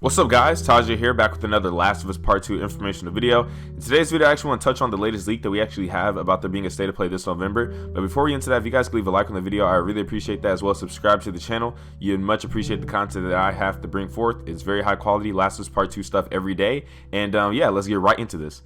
What's up guys, Tajae here, back with another Last of Us Part 2 informational video. In today's video I actually want to touch on the latest leak that we actually have about there being a state of play this November. But before we get into that, if you guys could leave a like on the video, I really appreciate that, as well as subscribe to the channel. You'd much appreciate the content that I have to bring forth. It's very high quality Last of Us Part 2 stuff every day. And yeah, let's get right into this.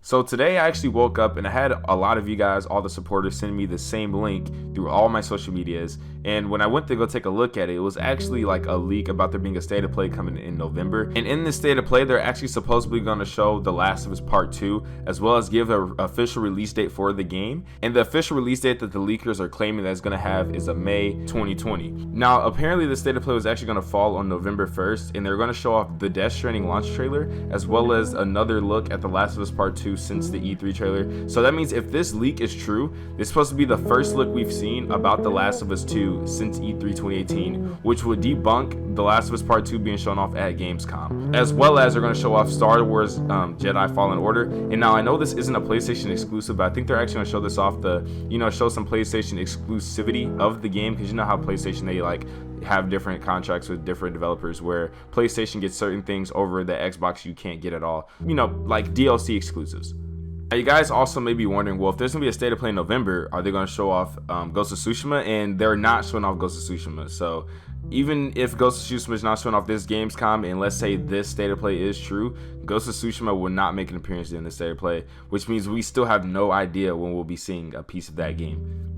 So today I actually woke up and I had a lot of you guys, all the supporters, send me the same link through all my social medias. And when I went to go take a look at it, it was actually like a leak about there being a state of play coming in November. And in this state of play, they're actually supposedly going to show The Last of Us Part 2, as well as give an official release date for the game. And the official release date that the leakers are claiming that it's going to have is a May 2020. Now, apparently the state of play was actually going to fall on November 1st, and they're going to show off the Death Stranding launch trailer, as well as another look at The Last of Us Part 2 since the E3 trailer. So that means if this leak is true, it's supposed to be the first look we've seen about The Last of Us 2 since E3 2018, which would debunk The Last of Us Part 2 being shown off at Gamescom, as well as they're going to show off Star Wars Jedi Fallen Order. And now I know this isn't a PlayStation exclusive, but I think they're actually going to show this off show some PlayStation exclusivity of the game, because you know how PlayStation, they like have different contracts with different developers where PlayStation gets certain things over the Xbox you can't get at all, like DLC exclusives. Now, you guys also may be wondering, well, if there's gonna be a state of play in November, are they gonna show off Ghost of Tsushima? And they're not showing off Ghost of Tsushima. So even if Ghost of Tsushima is not showing off this Gamescom, and let's say this state of play is true, Ghost of Tsushima will not make an appearance in the state of play, which means we still have no idea when we'll be seeing a piece of that game.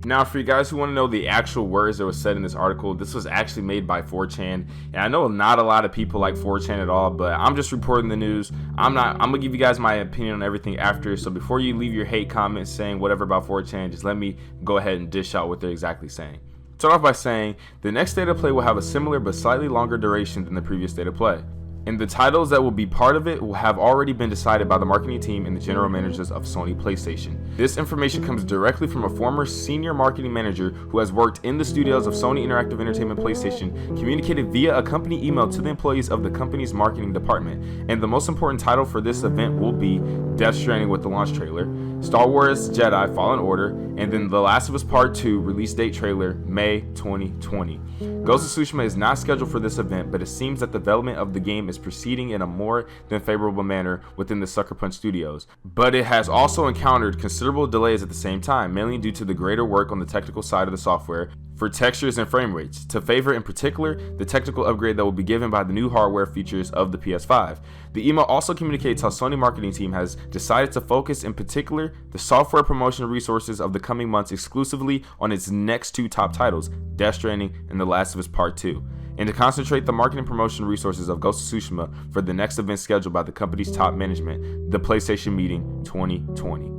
Now, for you guys who want to know the actual words that was said in this article, this was actually made by 4chan, and I know not a lot of people like 4chan at all, but I'm just reporting the news. I'm gonna give you guys my opinion on everything after. So before you leave your hate comments saying whatever about 4chan, just let me go ahead and dish out what they're exactly saying. Start off by saying the next state of play will have a similar but slightly longer duration than the previous state of play, and the titles that will be part of it will have already been decided by the marketing team and the general managers of Sony PlayStation. This information comes directly from a former senior marketing manager who has worked in the studios of Sony Interactive Entertainment PlayStation, communicated via a company email to the employees of the company's marketing department. And the most important title for this event will be Death Stranding with the launch trailer, Star Wars Jedi Fallen Order, and then The Last of Us Part 2 release date trailer, May 2020. Ghost of Tsushima is not scheduled for this event, but it seems that development of the game is proceeding in a more than favorable manner within the Sucker Punch Studios. But it has also encountered considerable delays at the same time, mainly due to the greater work on the technical side of the software for textures and frame rates, to favor in particular the technical upgrade that will be given by the new hardware features of the PS5. The email also communicates how Sony marketing team has decided to focus in particular the software promotion resources of the coming months exclusively on its next two top titles, Death Stranding and The Last of Us Part 2, and to concentrate the marketing promotion resources of Ghost of Tsushima for the next event scheduled by the company's top management, the PlayStation Meeting 2020.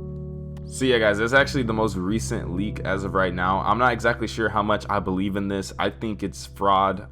So yeah guys, that's actually the most recent leak as of right now. I'm not exactly sure how much I believe in this. I think it's fraud.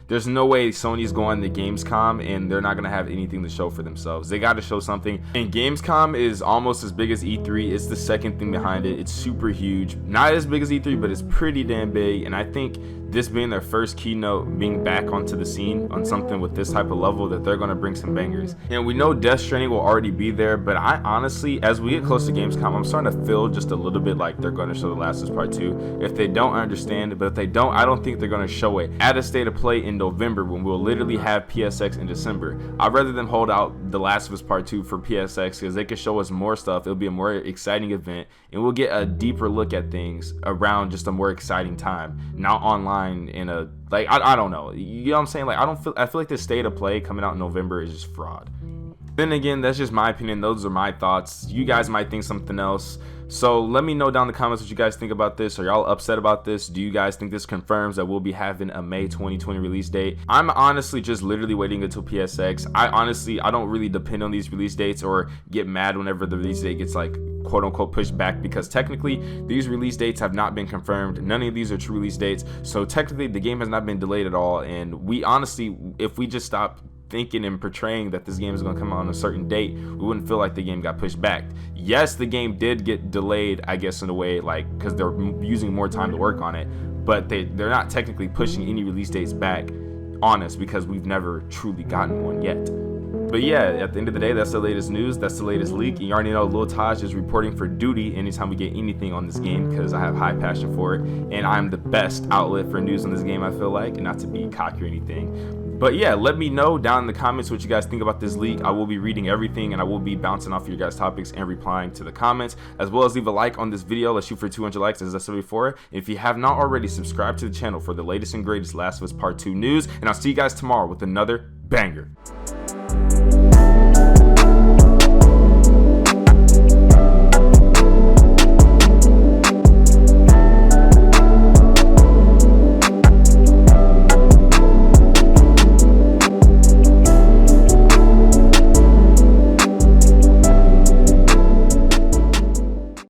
There's no way Sony's going to Gamescom and they're not going to have anything to show for themselves. They got to show something. And Gamescom is almost as big as E3. It's the second thing behind it. It's super huge. Not as big as E3, but it's pretty damn big. And I think this being their first keynote, being back onto the scene on something with this type of level, that they're going to bring some bangers. And we know Death Stranding will already be there, but I honestly, as we get close to Gamescom, I'm starting to feel just a little bit like they're going to show The Last of Us Part 2. If they don't, I understand, but if they don't, I don't think they're going to show it at a state of play in November when we'll literally have PSX in December. I'd rather them hold out The Last of Us Part 2 for PSX, because they can show us more stuff. It'll be a more exciting event, and we'll get a deeper look at things around just a more exciting time, not online in a, like, I don't know, you know what I'm saying? Like, I feel like this state of play coming out in November is just fraud. Then again, that's just my opinion. Those are my thoughts. You guys might think something else. So let me know down in the comments what you guys think about this. Are y'all upset about this? Do you guys think this confirms that we'll be having a May 2020 release date? I'm honestly just literally waiting until PSX. I don't really depend on these release dates or get mad whenever the release date gets like quote unquote pushed back, because technically these release dates have not been confirmed. None of these are true release dates. So technically the game has not been delayed at all. And we honestly, if we just stop thinking and portraying that this game is going to come out on a certain date, we wouldn't feel like the game got pushed back. Yes, the game did get delayed, I guess, in a way, like, because they're using more time to work on it, but they're not technically pushing any release dates back on us, because we've never truly gotten one yet. But yeah, at the end of the day, that's the latest news. That's the latest leak. And you already know Lil Taj is reporting for duty anytime we get anything on this game, because I have high passion for it, and I'm the best outlet for news on this game, I feel like, and not to be cocky or anything. But yeah, let me know down in the comments what you guys think about this leak. I will be reading everything, and I will be bouncing off your guys' topics and replying to the comments, as well as leave a like on this video. Let's shoot for 200 likes, as I said before. If you have not already, subscribe to the channel for the latest and greatest Last of Us Part 2 news, and I'll see you guys tomorrow with another banger.